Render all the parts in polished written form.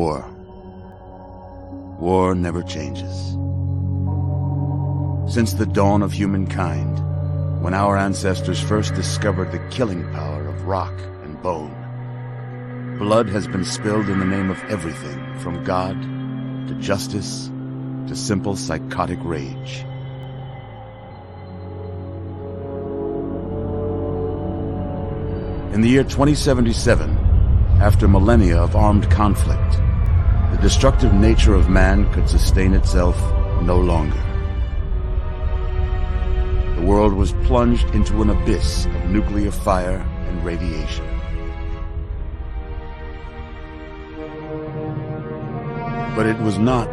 War. War never changes. Since the dawn of humankind, when our ancestors first discovered the killing power of rock and bone, blood has been spilled in the name of everything from God to justice to simple psychotic rage. In the year 2077, after millennia of armed conflict, the destructive nature of man could sustain itself no longer. The world was plunged into an abyss of nuclear fire and radiation. But it was not,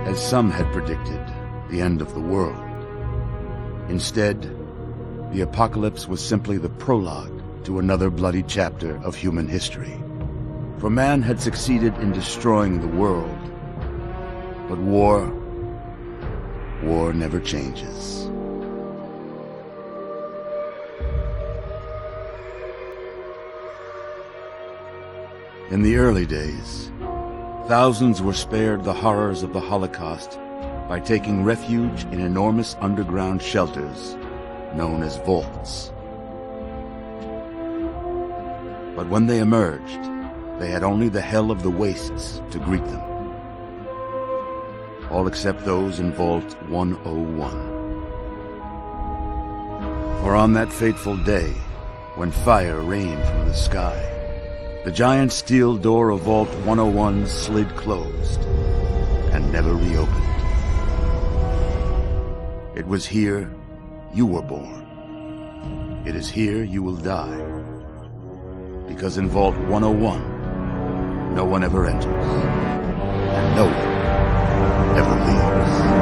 as some had predicted, the end of the world. Instead, the apocalypse was simply the prologue to another bloody chapter of human history. For man had succeeded in destroying the world, but war never changes. In the early days, thousands were spared the horrors of the Holocaust by taking refuge in enormous underground shelters known as vaults. But when they emerged, they had only the hell of the wastes to greet them. All except those in Vault 101. For on that fateful day, when fire rained from the sky, the giant steel door of Vault 101 slid closed and never reopened. It was here you were born. It is here you will die. Because in Vault 101, no one ever enters, and no one ever leaves.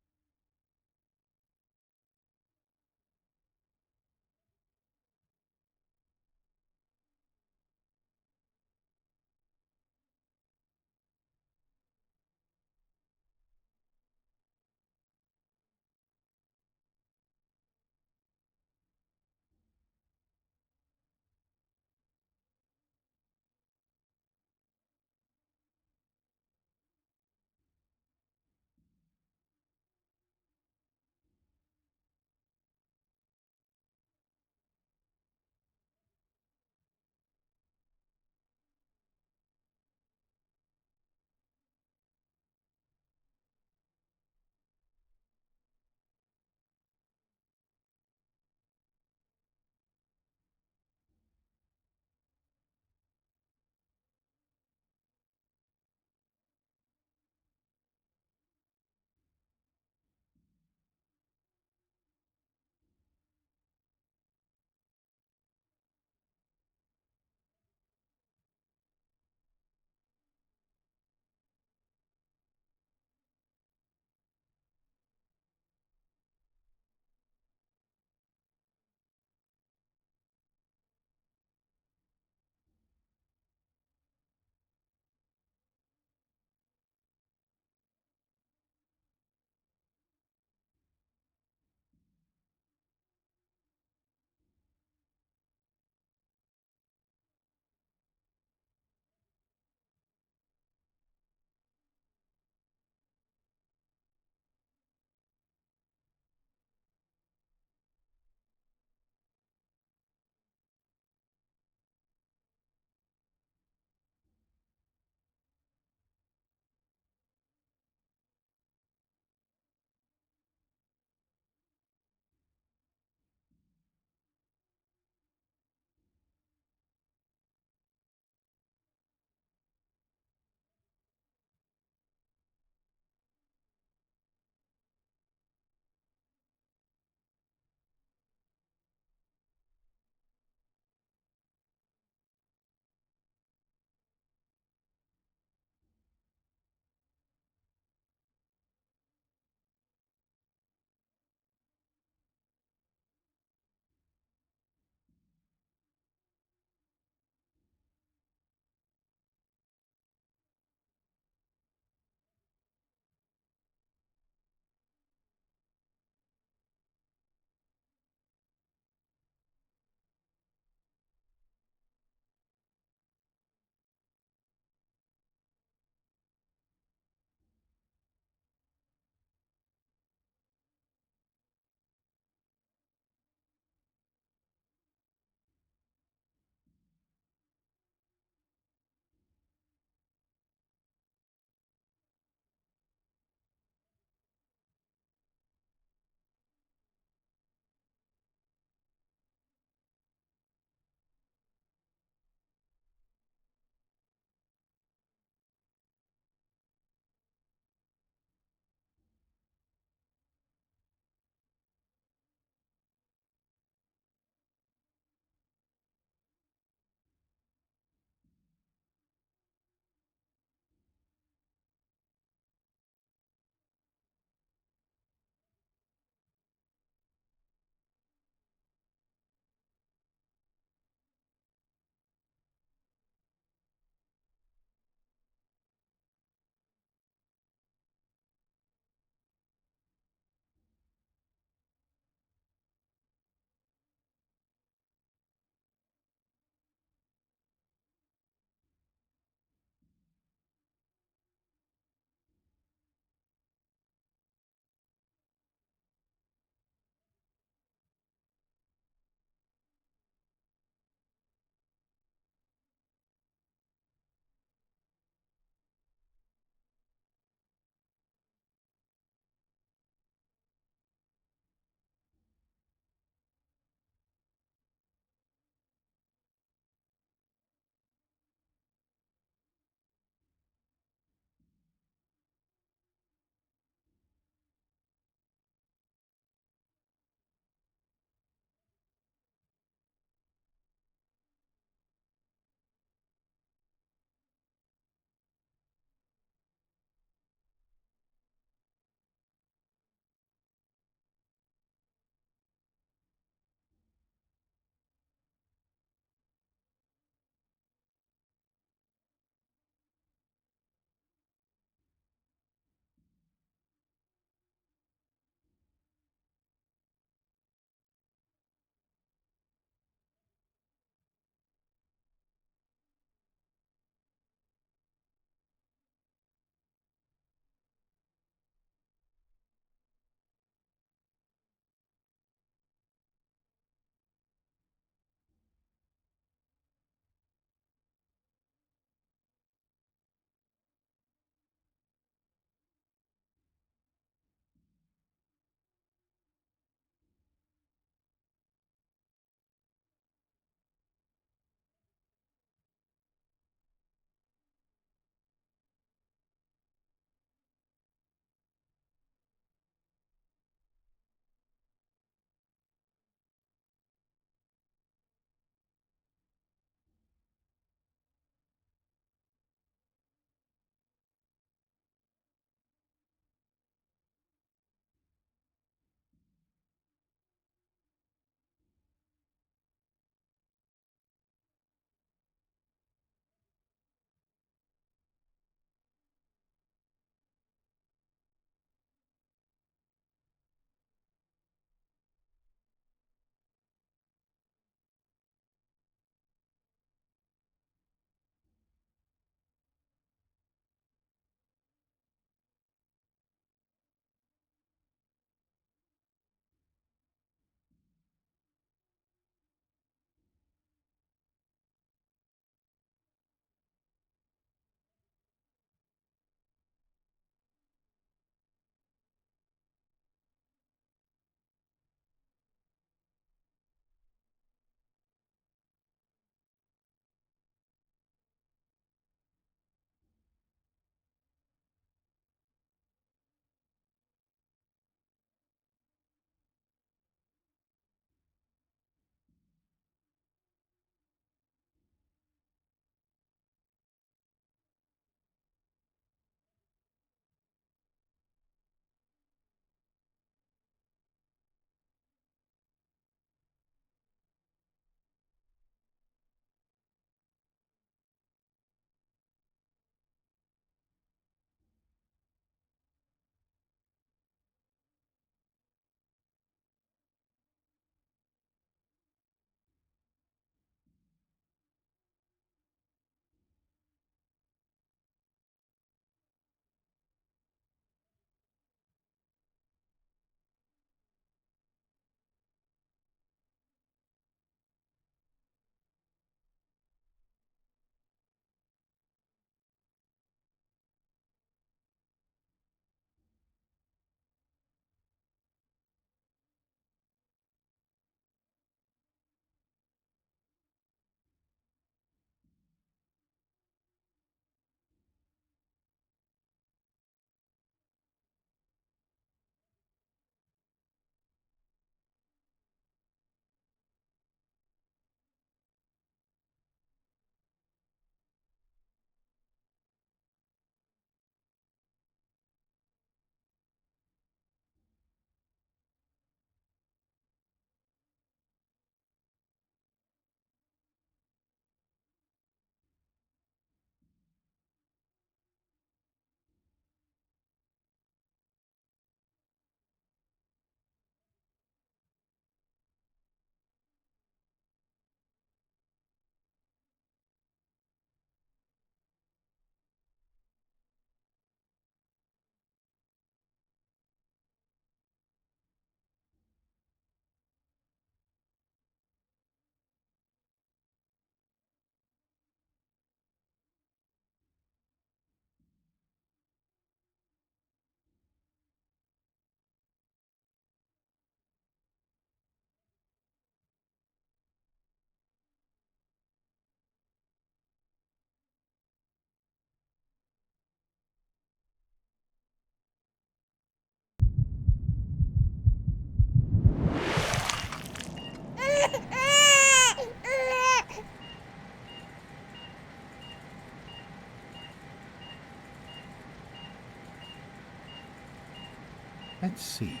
Let's see.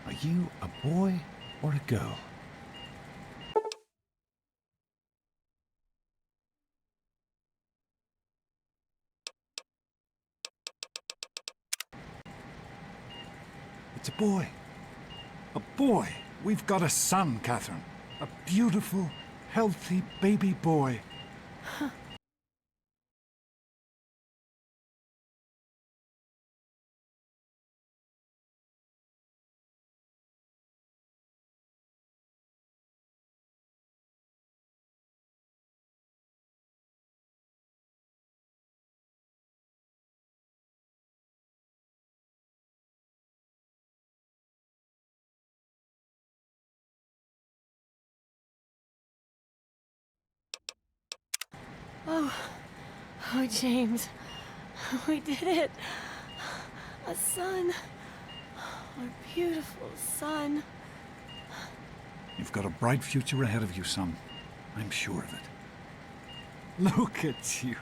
Are you a boy or a girl? It's a boy. A boy. We've got a son, Catherine. A beautiful, healthy baby boy. Oh, James. We did it. A son. Our beautiful son. You've got a bright future ahead of you, son. I'm sure of it. Look at you.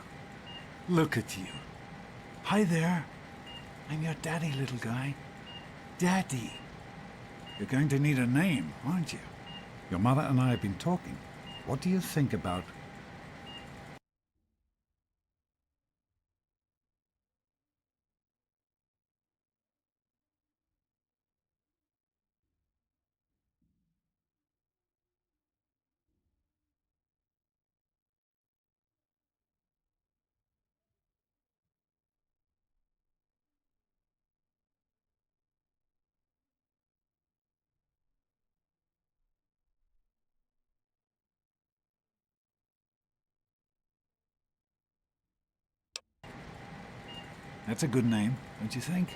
Look at you. Hi there. I'm your daddy, little guy. Daddy. You're going to need a name, aren't you? Your mother and I have been talking. What do you think about... That's a good name, don't you think?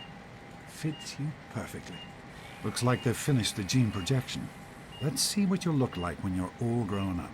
Fits you perfectly. Looks like they've finished the gene projection. Let's see what you'll look like when you're all grown up.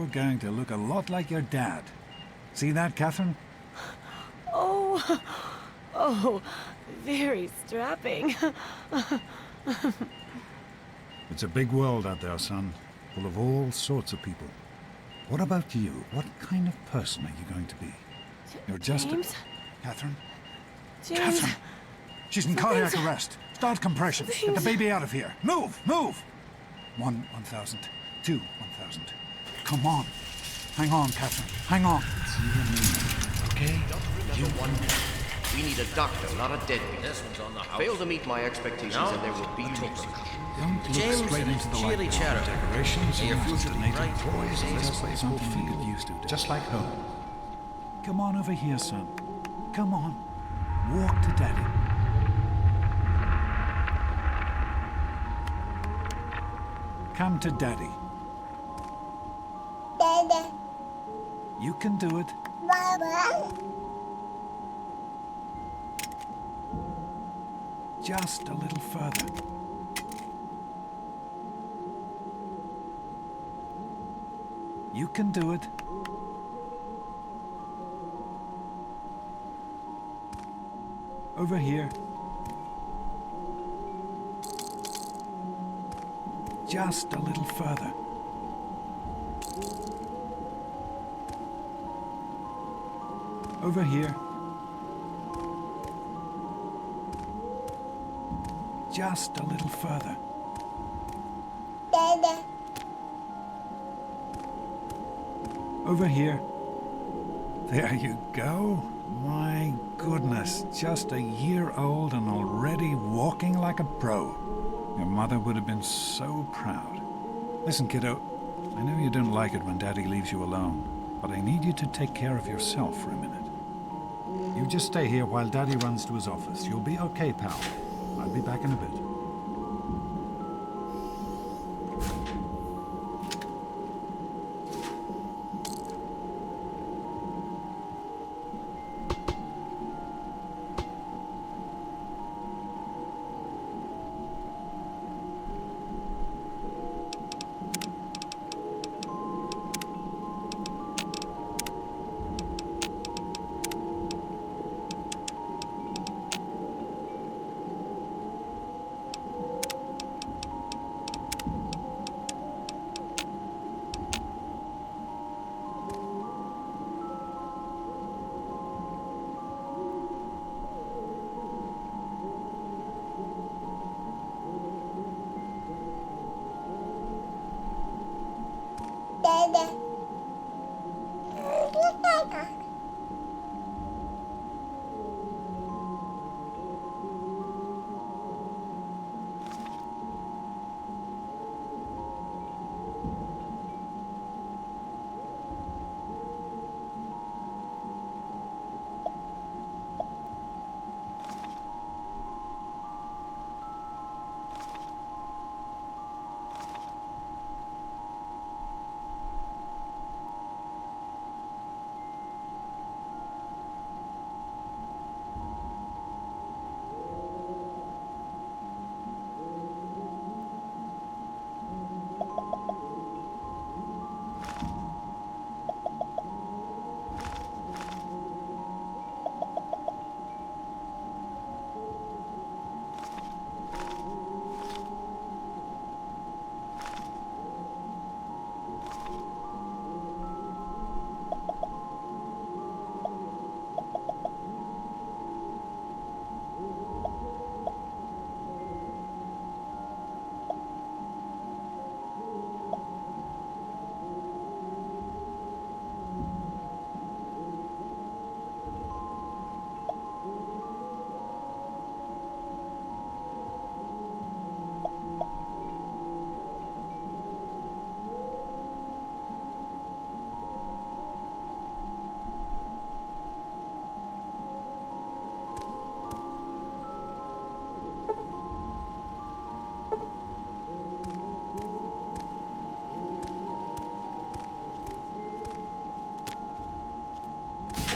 You're going to look a lot like your dad. See that, Catherine? Oh, oh, very strapping. It's a big world out there, son, full of all sorts of people. What about you? What kind of person are you going to be? You're just James? Catherine? James? Catherine! She's in cardiac arrest. Start compressions. Get the baby out of here. Move! Move! 1,000. 2, 1,000. Come on. Hang on, Catherine. Hang on. It's you and me. Okay? You one. We need a doctor, not a deadbeat. This one's on the house. Fail to meet my expectations No. and there will be repercussions. Don't look James straight and into the his light chili bulb chatter. decorations. May your You're future just a be native bright. boys. May This this place something you get used to. Just like home. Come on over here, son. Come on. Walk to Daddy. Come to Daddy. Dada. You can do it. Baba. Just a little further. You can do it. Over here. Just a little further. Over here. Just a little further. Dada. Over here. There you go. My goodness, just a year old and already walking like a pro. Your mother would have been so proud. Listen, kiddo, I know you don't like it when Daddy leaves you alone, but I need you to take care of yourself for a minute. You just stay here while Daddy runs to his office. You'll be okay, pal. I'll be back in a bit. Dada.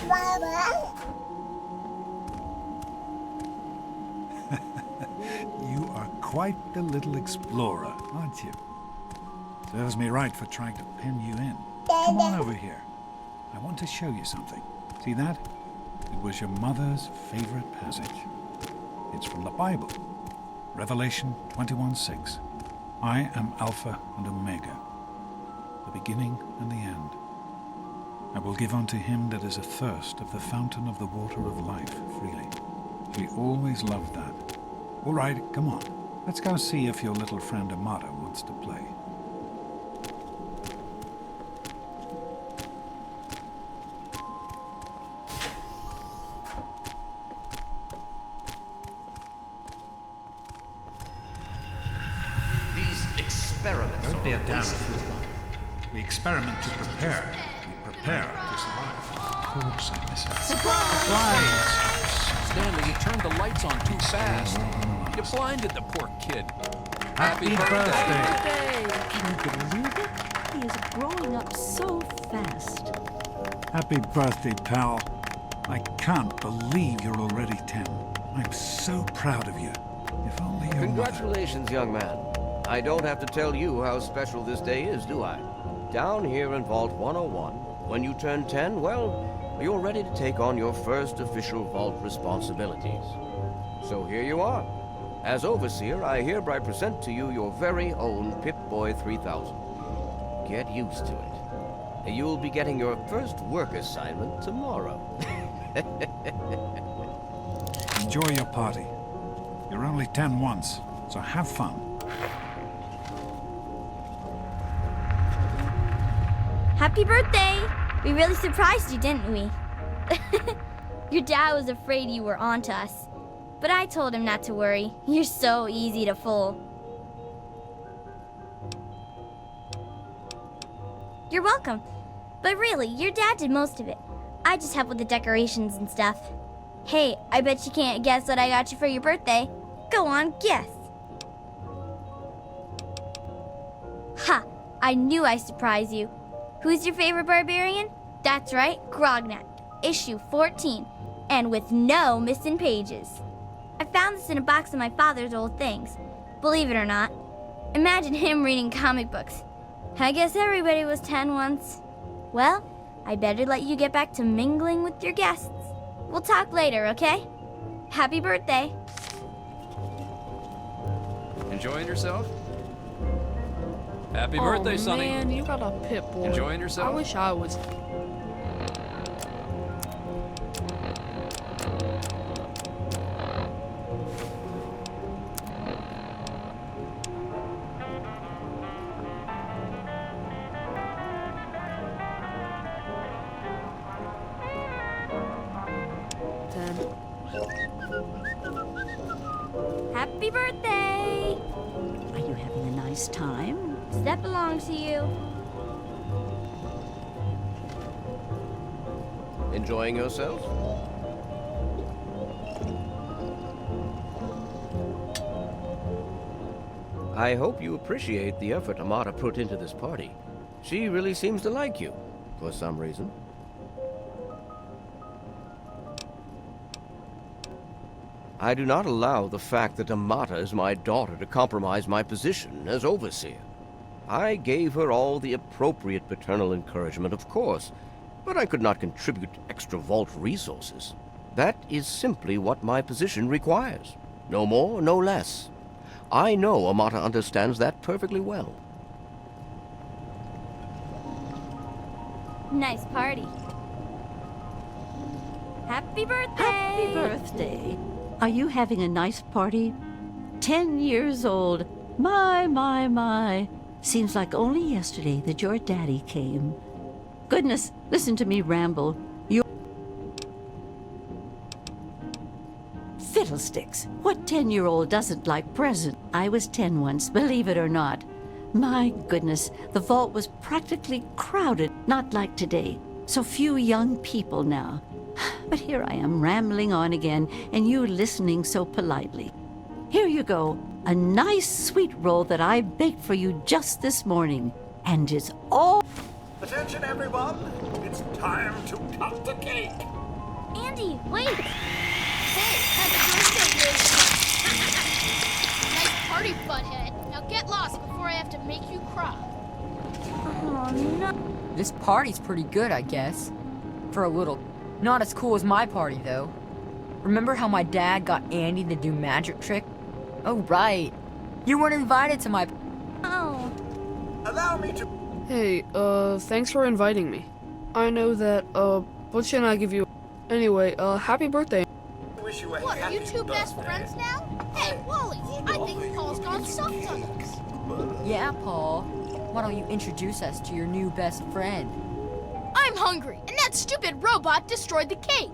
Baba. You are quite the little explorer, aren't you? Serves me right for trying to pin you in. Come on over here. I want to show you something. See that? It was your mother's favorite passage. It's from the Bible. Revelation 21:6. I am Alpha and Omega, the beginning and the end. I will give unto him that is athirst of the fountain of the water of life freely. She always loved that. All right, come on. Let's go see if your little friend Amata wants to play. These experiments Don't be a are damn wasted. fool. We experiment to prepare. We prepare to survive. Of course I miss it. Surprise! Stanley, you turned the lights on too fast. You blinded the poor kid. Happy birthday! Can you believe it? He is growing up so fast. Happy birthday, pal. I can't believe you're already 10. I'm so proud of you. If only your mother... Congratulations, young man. I don't have to tell you how special this day is, do I? Down here in Vault 101, when you turn 10, well, you're ready to take on your first official Vault responsibilities. So here you are. As Overseer, I hereby present to you your very own Pip-Boy 3000. Get used to it. You'll be getting your first work assignment tomorrow. Enjoy your party. You're only 10 once, so have fun. Happy birthday! We really surprised you, didn't we? Your dad was afraid you were onto us, but I told him not to worry. You're so easy to fool. You're welcome. But really, your dad did most of it. I just helped with the decorations and stuff. Hey, I bet you can't guess what I got you for your birthday. Go on, guess. Ha! I knew I'd surprise you. Who's your favorite barbarian? That's right, Grognak, issue 14, and with no missing pages. I found this in a box of my father's old things. Believe it or not, imagine him reading comic books. I guess everybody was 10 once. Well, I better let you get back to mingling with your guests. We'll talk later, okay? Happy birthday. Enjoying yourself? Happy birthday, Sonny. Man, you got a Pip-Boy. Enjoying yourself? I wish I was. Happy birthday! Are you having a nice time? That belongs to you. Enjoying yourself? I hope you appreciate the effort Amata put into this party. She really seems to like you, for some reason. I do not allow the fact that Amata is my daughter to compromise my position as Overseer. I gave her all the appropriate paternal encouragement, of course, but I could not contribute extra vault resources. That is simply what my position requires. No more, no less. I know Amata understands that perfectly well. Nice party. Happy birthday! Happy birthday. Are you having a nice party? 10 years old. My. Seems like only yesterday that your daddy came. Goodness, listen to me ramble. You... Fiddlesticks. What 10-year-old doesn't like presents? I was 10 once, believe it or not. My goodness, the vault was practically crowded, not like today. So few young people now. But here I am rambling on again, and you listening so politely. Here you go, a nice sweet roll that I baked for you just this morning. And it's all... Attention, everyone! It's time to cut the cake! Andy, wait! Hey, happy birthday, Liz! Nice party, butthead. Now get lost before I have to make you cry. Oh, no. This party's pretty good, I guess. For a little. Not as cool as my party, though. Remember how my dad got Andy to do magic trick? Oh, right. You weren't invited to my... Oh. Allow me to... Hey, thanks for inviting me. I know that, Butch and I give you... Anyway, happy birthday. wish you a What, are you happy two best birthday. friends now? Hey, Wally, I think Paul's gone soft on us. Yeah, Paul. Why don't you introduce us to your new best friend? I'm hungry, and that stupid robot destroyed the cake.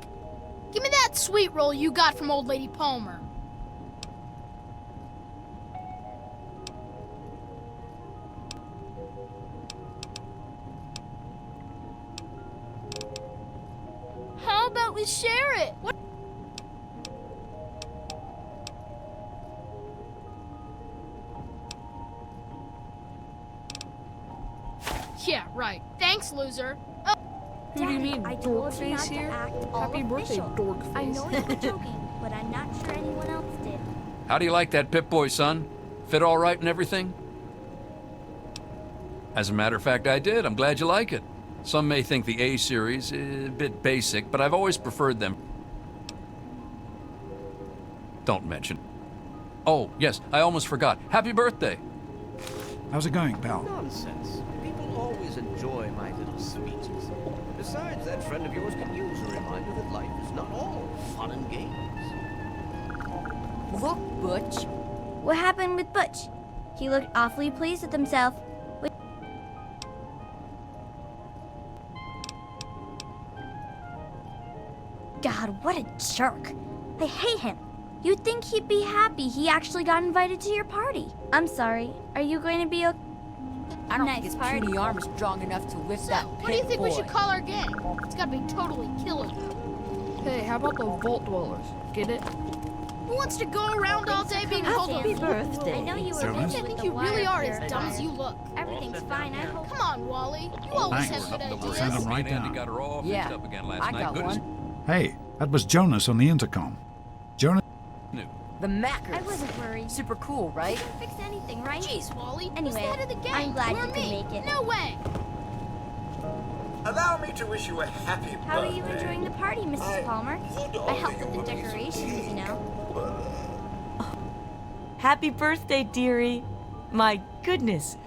Give me that sweet roll you got from Old Lady Palmer. How about we share it? What? Yeah, right. Thanks, loser. Oh. Who do you mean, I dork told you not face to here? act all Happy birthday, official. dork face. I know you were joking, but I'm not sure anyone else did. How do you like that Pip-Boy, son? Fit all right and everything? As a matter of fact, I did. I'm glad you like it. Some may think the A series is a bit basic, but I've always preferred them. Don't mention. Oh, yes, I almost forgot. Happy birthday. How's it going, pal? Nonsense. People always enjoy my little speeches. Besides, that friend of yours can use a reminder that life is not all fun and games. Look, Butch. What happened with Butch? He looked awfully pleased with himself. God, what a jerk. I hate him. You'd think he'd be happy he actually got invited to your party. I'm sorry. Are you going to be okay? I don't Nice think his party. puny arm is strong enough to lift So, that what do you think we Pip-Boy. should call our gang? It's gotta be totally killer. Hey, how about the Vault Dwellers? Get it? Who wants to go around all day being called a Happy fool? birthday. I know you were Jonas? I busy with think the you really wire are as dumb as purifier. you look. Everything's fine, I hope. Come on, Wally. You always Thanks. have good We'll send ideas. them right Me and Andy down. got her all fixed Yeah, up again last I night. got Goodness one. Hey, that was Jonas on the intercom. Jonas? knew. The Mackers. I wasn't worried. Super cool, right? Fix anything, right? Jeez, Wally. Who's Anyway, the head of the gang? I'm glad you or you could me? make it. No way. Allow me to wish you a happy How are birthday. you enjoying the party, Mrs. Palmer? would I offer helped you with the a piece of decorations, you know. Happy birthday, dearie. My goodness.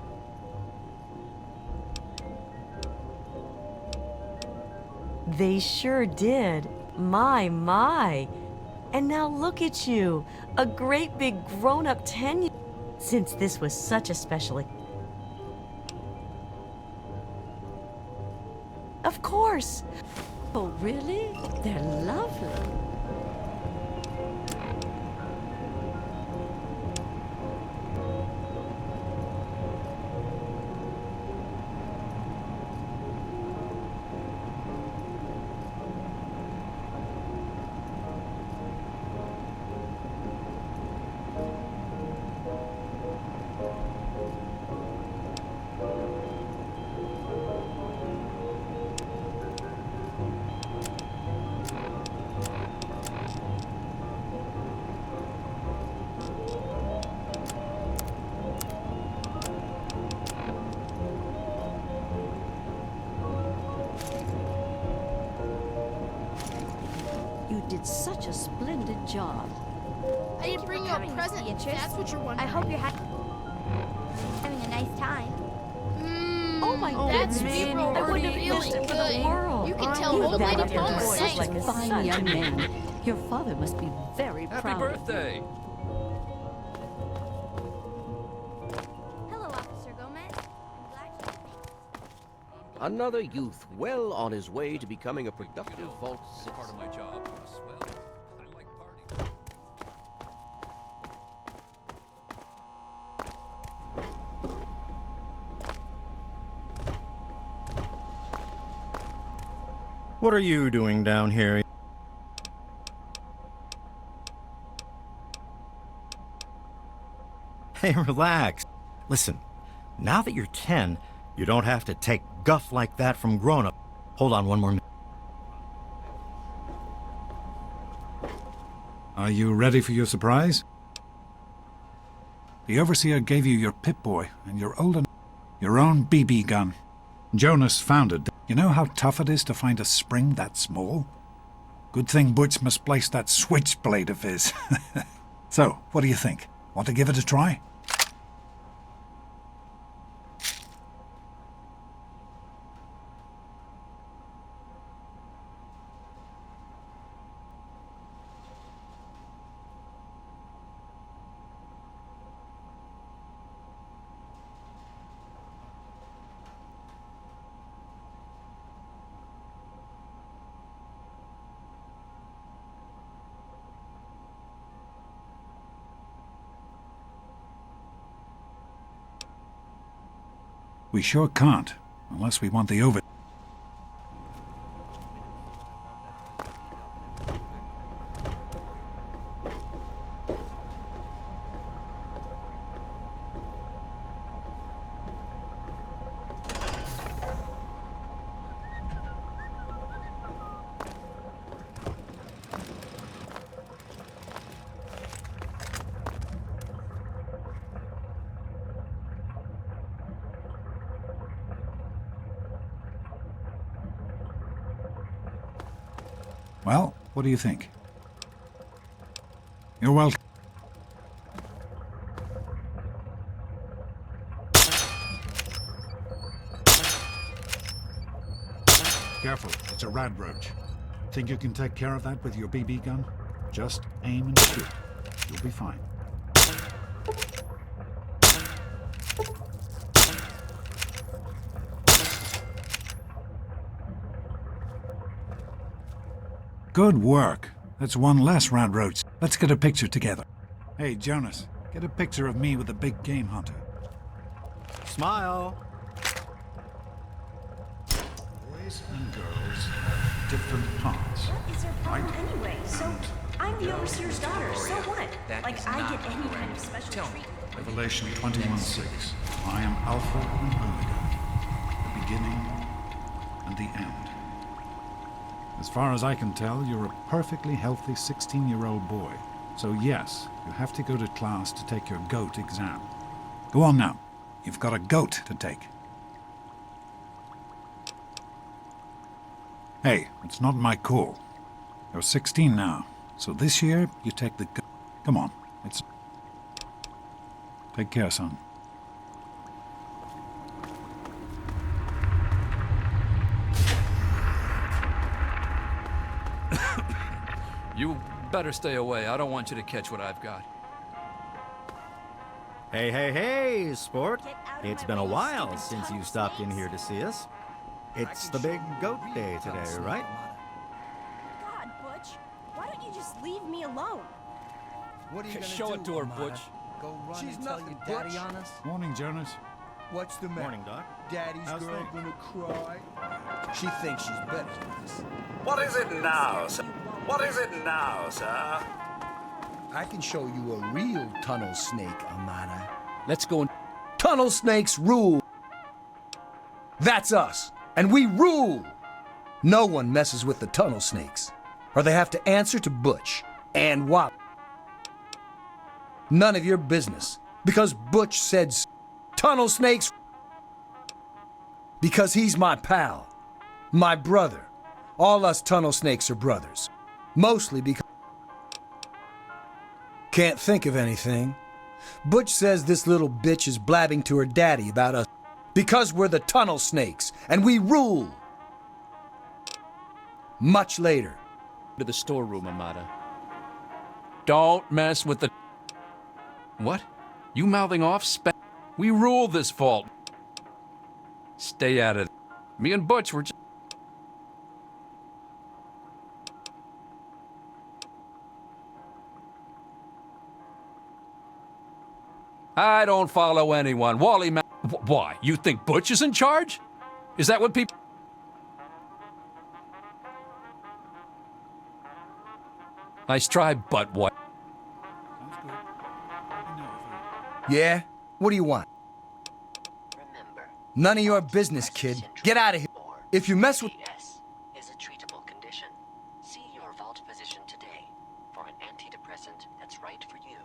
They sure did. My. And now look at you. A great big grown-up 10. Since this was such a special... Of course. Oh, really? They're lovely. You did such a splendid job. I didn't bring you a coming, Miss present. If Beatrice. that's what you're I wondering. hope you're having a nice time. Oh my That's goodness. B-roll. I wouldn't have Really missed it for the good. world. You can tell You Old Lady developed your Palmer voice thanks. like a fine young man. Your father must be very Happy proud. birthday. Hello, Officer Gomez. I'm glad you could make Another youth well on his way to becoming a productive vault citizen. Part of my job. Well, I like parties. What are you doing down here? Hey, relax. Listen, now that you're 10, you don't have to take guff like that from grown-up. Hold on one more minute. Are you ready for your surprise? The Overseer gave you your Pip-Boy and your own BB gun. Jonas found it. You know how tough it is to find a spring that small? Good thing Butch misplaced that switchblade of his. So, what do you think? Want to give it a try? We sure can't, unless we want the over... Well, what do you think? You're welcome. Careful, it's a radroach. Think you can take care of that with your BB gun? Just aim and shoot. You'll be fine. Good work. That's one less radroach. Let's get a picture together. Hey, Jonas, get a picture of me with the big game hunter. Smile. Boys and girls have different parts. What is your problem anyway? So, I'm the overseer's daughter, so what? Like, I get any kind of special treatment. Revelation 21:6. I am Alpha and Omega, the beginning and the end. As far as I can tell, you're a perfectly healthy 16-year-old boy. So yes, you have to go to class to take your GOAT exam. Go on now. You've got a GOAT to take. Hey, it's not my call. You're 16 now, so this year you take the GOAT. Come on, it's... Take care, son. You better stay away. I don't want you to catch what I've got. Hey, hey, hey, sport. It's been a while since you stopped in here to see us. It's the big goat day today, right? God, Butch, why don't you just leave me alone? What are you gonna Show do, it to her, Amada? Butch. Go run She's and tell nothing, your daddy Butch. on us? Morning, Jonas. What's the matter? Morning, Doc. Daddy's How's girl things? gonna cry? She thinks she's better than us. What is it now, sir? What is it now, sir? I can show you a real tunnel snake, Amada. Let's go and... Tunnel snakes rule! That's us! And we rule! No one messes with the tunnel snakes, or they have to answer to Butch and Wop. None of your business, because Butch said tunnel snakes, because he's my pal, my brother. All us tunnel snakes are brothers, mostly because... Can't think of anything. Butch says this little bitch is blabbing to her daddy about us because we're the tunnel snakes and we rule. Much later. To the storeroom, Amada. Don't mess with the... What? You mouthing off? We rule this vault. Stay out of it. Me and Butch were just... I don't follow anyone. Wally Ma... Why? You think Butch is in charge? Is that what people... Nice try, butt what? Yeah? What do you want? None of your business, kid. Get out of here. If you mess with... CH.S.V is a treatable condition. See your vault physician today for an antidepressant that's right for you.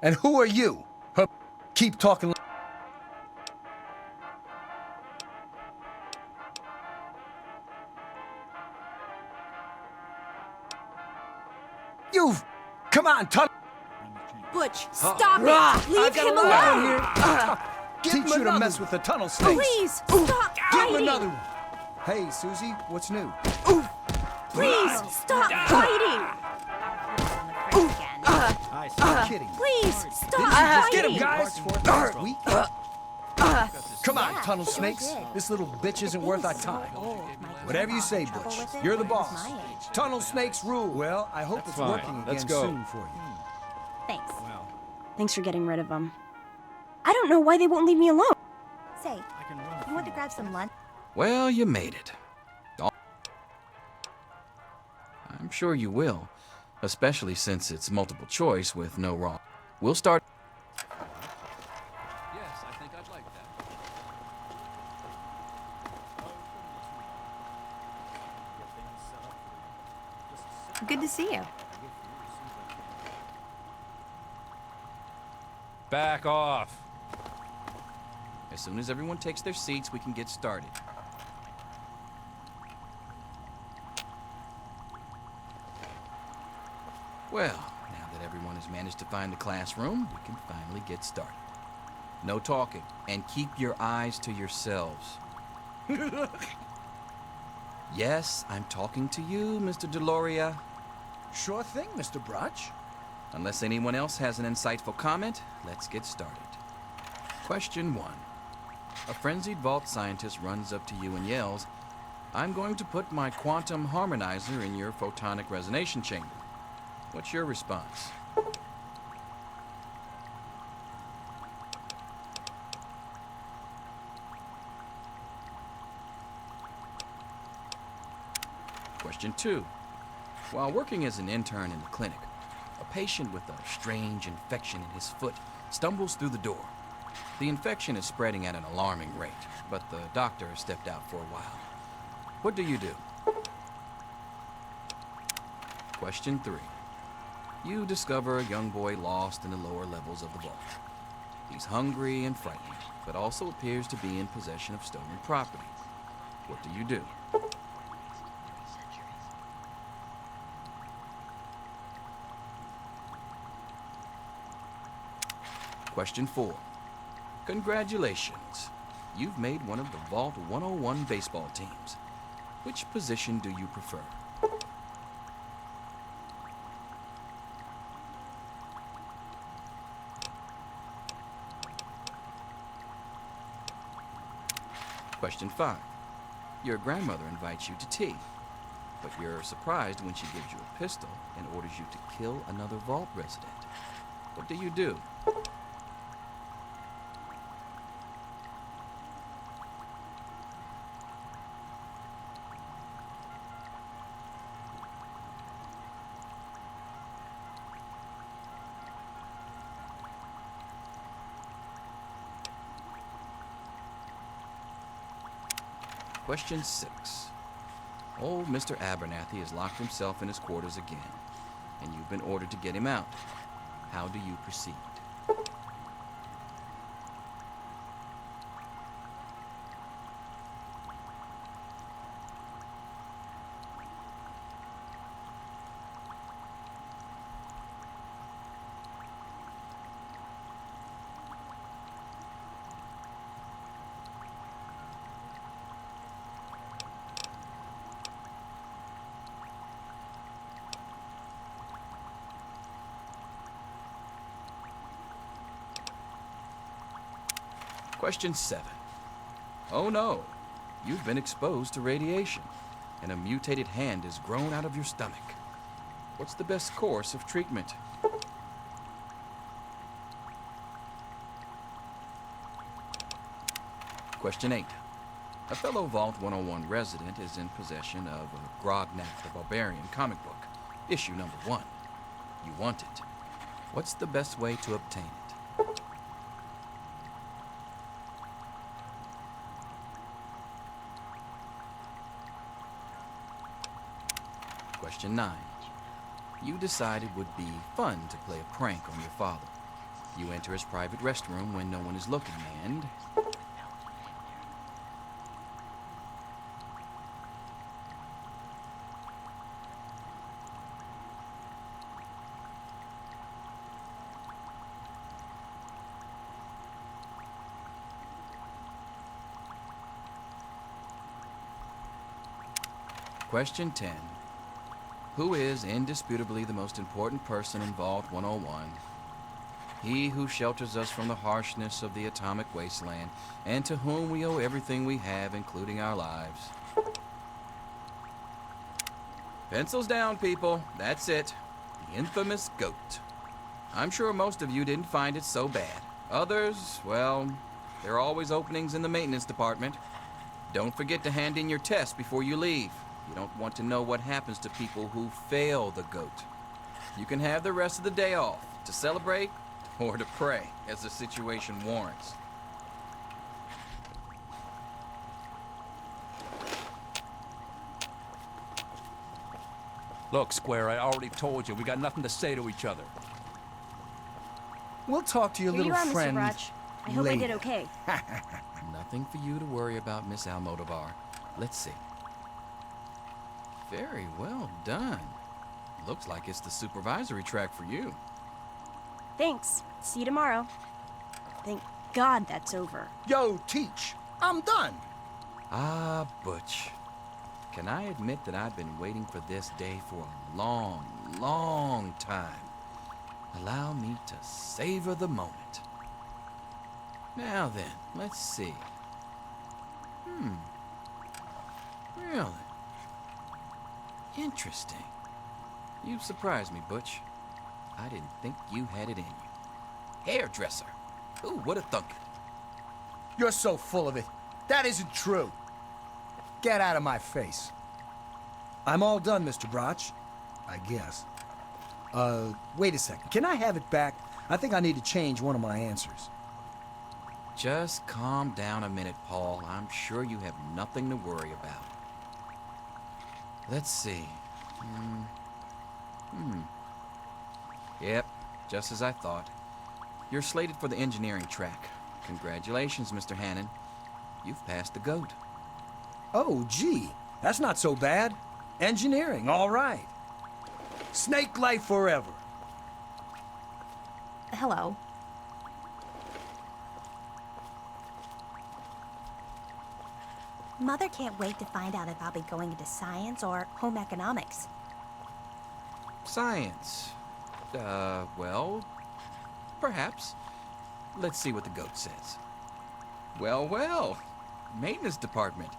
And who are you? Keep talking. You've... Come on, Tunnel... Butch, stop it! Leave him alone! Teach you to mess with the tunnel snakes. Please, stop Give him fighting! another one. Hey, Susie, what's new? Please, stop fighting! I'm kidding. Please, stop Just get fighting! him, guys! Last week? Come on, tunnel snakes. This little bitch isn't worth our time. Whatever you say, Butch. You're the boss. Tunnel snakes rule. Well, I hope it's working again soon for you. Thanks. Thanks for getting rid of them. I don't know why they won't leave me alone. Say, you want to grab some lunch? Well, you made it. I'm sure you will, especially since it's multiple choice with no wrong. We'll start. Yes, I think I'd like that. Good to see you. Back off. As soon as everyone takes their seats, we can get started. Well, now that everyone has managed to find the classroom, we can finally get started. No talking, and keep your eyes to yourselves. Yes, I'm talking to you, Mr. Deloria. Sure thing, Mr. Brotch. Unless anyone else has an insightful comment, let's get started. Question 1. A frenzied vault scientist runs up to you and yells, "I'm going to put my quantum harmonizer in your photonic resonation chamber." What's your response? Question 2. While working as an intern in the clinic, a patient with a strange infection in his foot stumbles through the door. The infection is spreading at an alarming rate, but the doctor has stepped out for a while. What do you do? Question 3. You discover a young boy lost in the lower levels of the vault. He's hungry and frightened, but also appears to be in possession of stolen property. What do you do? Question 4. Congratulations. You've made one of the Vault 101 baseball teams. Which position do you prefer? Question 5. Your grandmother invites you to tea, but you're surprised when she gives you a pistol and orders you to kill another vault resident. What do you do? Question 6. Old Mr. Abernathy has locked himself in his quarters again, and you've been ordered to get him out. How do you proceed? Question 7. Oh no, you've been exposed to radiation, and a mutated hand has grown out of your stomach. What's the best course of treatment? Question 8. A fellow Vault 101 resident is in possession of a Grognak the Barbarian comic book, issue number 1. You want it. What's the best way to obtain it? Question 9. You decided it would be fun to play a prank on your father. You enter his private restroom when no one is looking, and... Question 10. Who is indisputably the most important person in Vault 101? He who shelters us from the harshness of the atomic wasteland, and to whom we owe everything we have, including our lives. Pencils down, people. That's it. The infamous goat. I'm sure most of you didn't find it so bad. Others, well, there are always openings in the maintenance department. Don't forget to hand in your test before you leave. You don't want to know what happens to people who fail the goat. You can have the rest of the day off to celebrate or to pray as the situation warrants. Look, Square, I already told you, we got nothing to say to each other. We'll talk to your Here little you are, friend Mr. Brotch. I hope I later. did okay. Nothing for you to worry about, Miss Almodovar. Let's see. Very well done. Looks like it's the supervisory track for you. Thanks. See you tomorrow. Thank God that's over. Yo, Teach, I'm done. Ah, Butch. Can I admit that I've been waiting for this day for a long, long time? Allow me to savor the moment. Now then, let's see. Really? Interesting. You've surprised me, Butch. I didn't think you had it in you. Hairdresser. Ooh, what a thunker. You're so full of it. That isn't true. Get out of my face. I'm all done, Mr. Brotch. I guess. Wait a second. Can I have it back? I think I need to change one of my answers. Just calm down a minute, Paul. I'm sure you have nothing to worry about. Let's see. Yep, just as I thought. You're slated for the engineering track. Congratulations, Mr. Hannon. You've passed the GOAT. Oh, gee. That's not so bad. Engineering, all right. Snake life forever. Hello. Mother can't wait to find out if I'll be going into science or home economics. Science. Well, perhaps. Let's see what the GOAT says. Well, well. Maintenance department.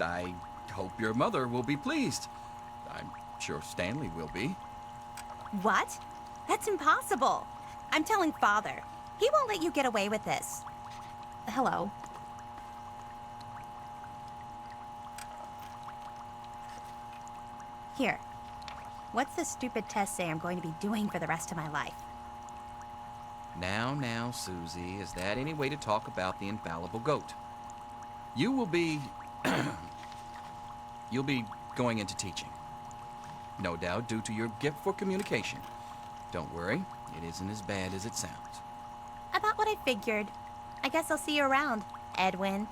I hope your mother will be pleased. I'm sure Stanley will be. What? That's impossible. I'm telling Father. He won't let you get away with this. Hello. Here. What's the stupid test say I'm going to be doing for the rest of my life? Now, Susie, is that any way to talk about the infallible GOAT? You will be... You'll be going into teaching. No doubt due to your gift for communication. Don't worry, it isn't as bad as it sounds. About what I figured. I guess I'll see you around, Edwin.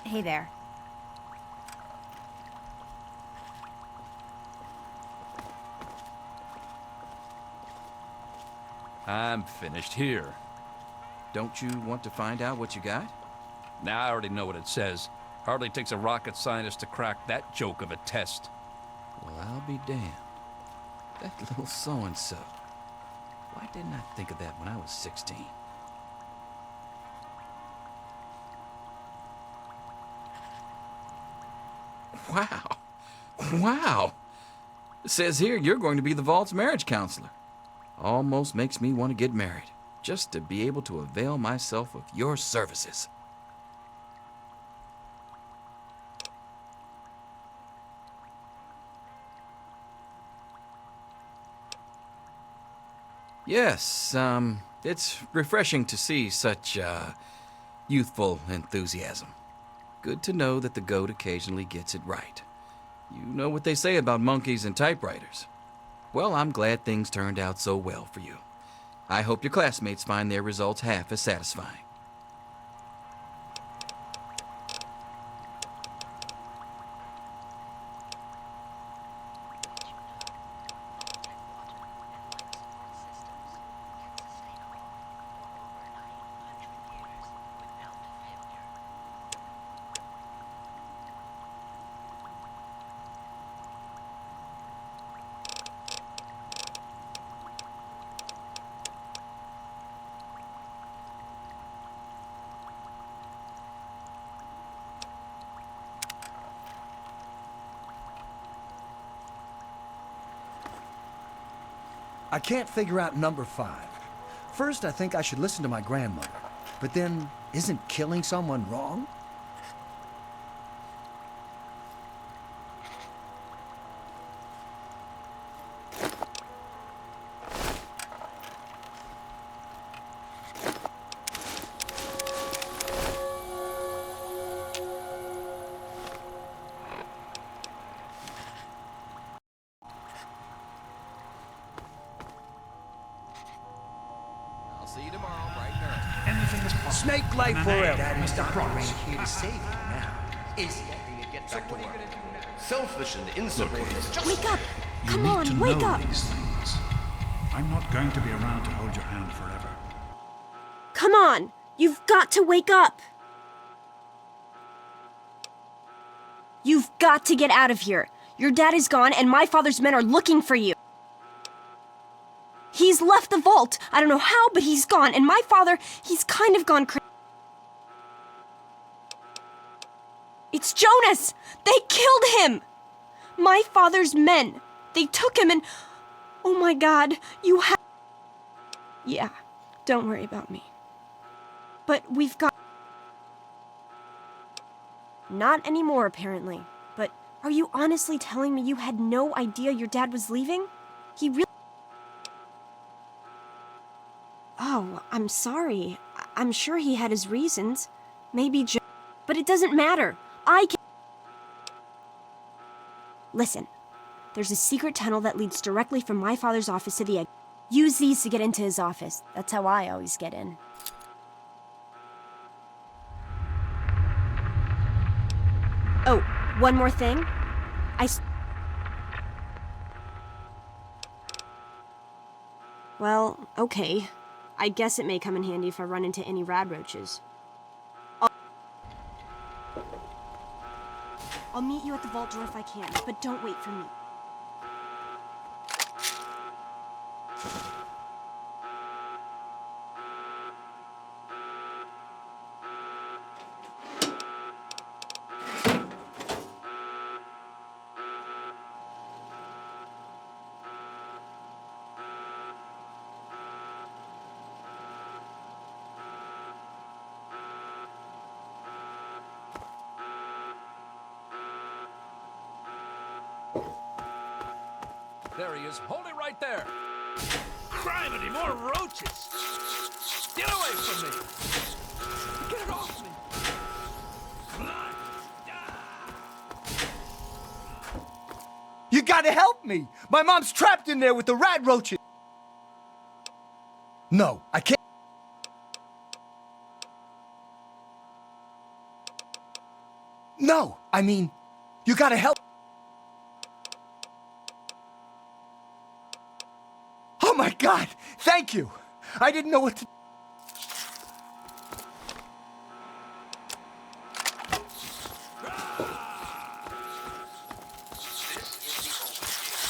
Hey there. I'm finished here. Don't you want to find out what you got? Now I already know what it says. Hardly takes a rocket scientist to crack that joke of a test. Well, I'll be damned. That little so-and-so. Why didn't I think of that when I was 16? Wow. Wow. It says here you're going to be the Vault's marriage counselor. Almost makes me want to get married, just to be able to avail myself of your services. Yes, it's refreshing to see such, youthful enthusiasm. Good to know that the GOAT occasionally gets it right. You know what they say about monkeys and typewriters. Well, I'm glad things turned out so well for you. I hope your classmates find their results half as satisfying. I can't figure out number 5. First, I think I should listen to my grandmother. But then, isn't killing someone wrong? I'll see you tomorrow, bright and early. Anything is possible. Snake life And forever. That is the promise. Here to save you now. Is getting to get back to work. Selfish and insubordinate. Wake up! You Come need on, to wake know up! these things. I'm not going to be around to hold your hand forever. Come on! You've got to wake up! You've got to get out of here. Your dad is gone, and my father's men are looking for you. He's left the vault. I don't know how, but he's gone. And my father, he's kind of gone crazy. It's Jonas! They killed him! My father's men. They took him and... Oh my God, you have... Yeah, don't worry about me. But we've got... Not anymore, apparently. But are you honestly telling me you had no idea your dad was leaving? He really... Oh, I'm sorry. I'm sure he had his reasons. Maybe but it doesn't matter. I can... Listen, there's a secret tunnel that leads directly from my father's office to the egg. Use these to get into his office. That's how I always get in. Oh, one more thing. Well, okay. I guess it may come in handy if I run into any radroaches. I'll meet you at the vault door if I can, but don't wait for me. There he is. Hold it right there. Criminy, more roaches. Get away from me. Get it off me. You gotta help me! My mom's trapped in there with the rat roaches! No, I can't. No, I mean, you gotta help. Oh my God, thank you! I didn't know what to...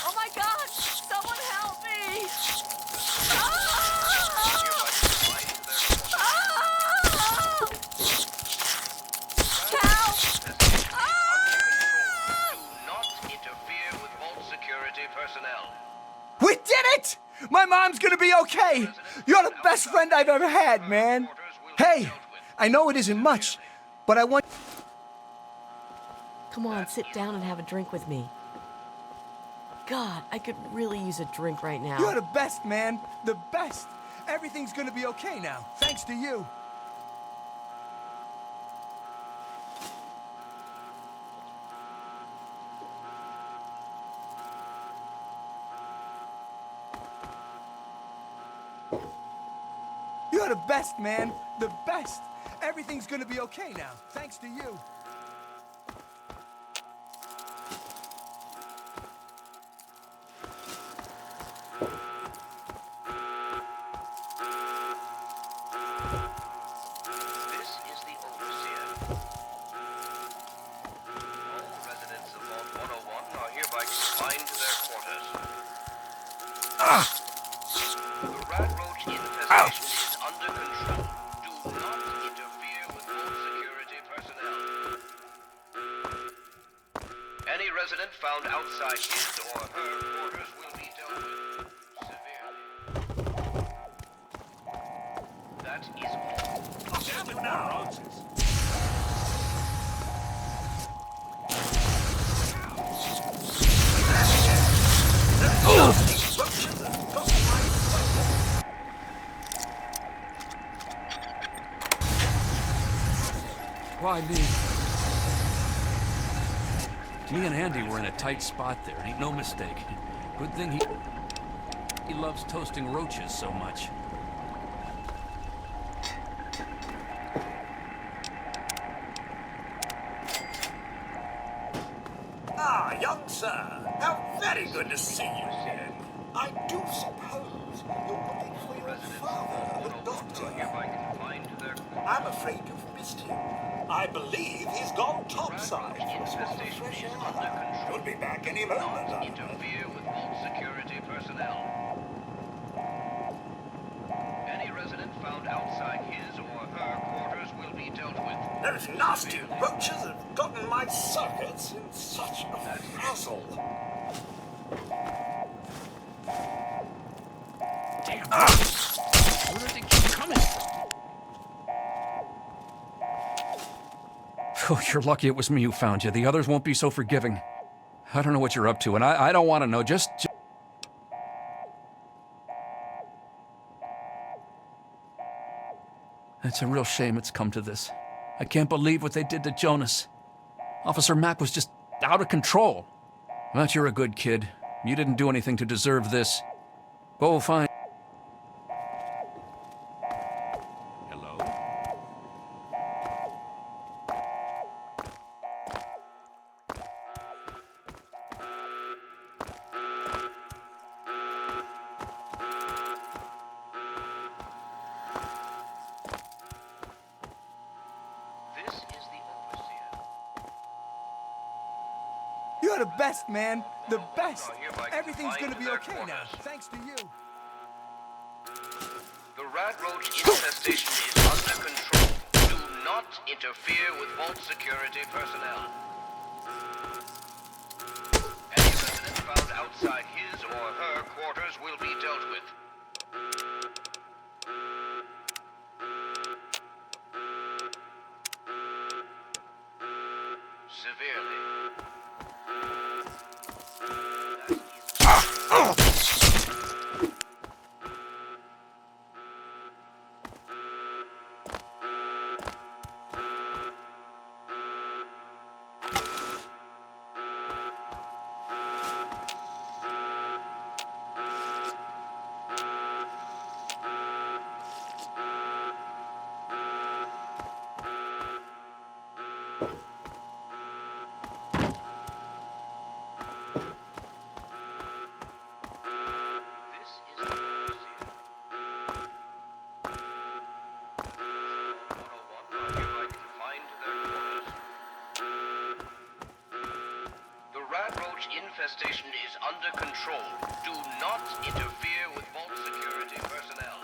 Oh my God! Someone help me! We did it! My mom's gonna be okay! You're the best friend I've ever had, man! Hey, I know it isn't much, but I want... Come on, sit down and have a drink with me. God, I could really use a drink right now. You're the best, man! The best! Everything's gonna be okay now, thanks to you. the best, man. The best. Everything's gonna be okay now, thanks to you. This is the Overseer. All residents of Vault 101 are hereby confined to their quarters. The rat roach infestation is under control. Do not interfere with Vault security personnel. Any resident found outside his or her quarters will be dealt with severely. That is all. Damn it now, roaches! Why me? Me and Andy were in a tight spot there. Ain't no mistake. Good thing he loves toasting roaches so much. Ah, young sir. How very good to see you again. I do suppose you're looking for your father, the doctor. I'm afraid you've missed him. I believe he's gone topside for a spot of fresh air. He'll be back any moment. Not interfere with Vault security personnel. Any resident found outside his or her quarters will be dealt with. Those nasty roaches have gotten my circuits in such a frazzle. Damn. Where did they keep coming from? Oh, you're lucky it was me who found you. The others won't be so forgiving. I don't know what you're up to, and I don't want to know. Just... It's a real shame it's come to this. I can't believe what they did to Jonas. Officer Mack was just out of control. But you're a good kid. You didn't do anything to deserve this. Go find... Hello? This is the Overseer. You're the best, man. The best. Everything's gonna be okay now, thanks to you. The rat roach infestation is under control. Do not interfere with Vault security personnel. Any resident found outside his or her quarters will be dealt with. Severely. Infestation is under control. Do not interfere with Vault security personnel.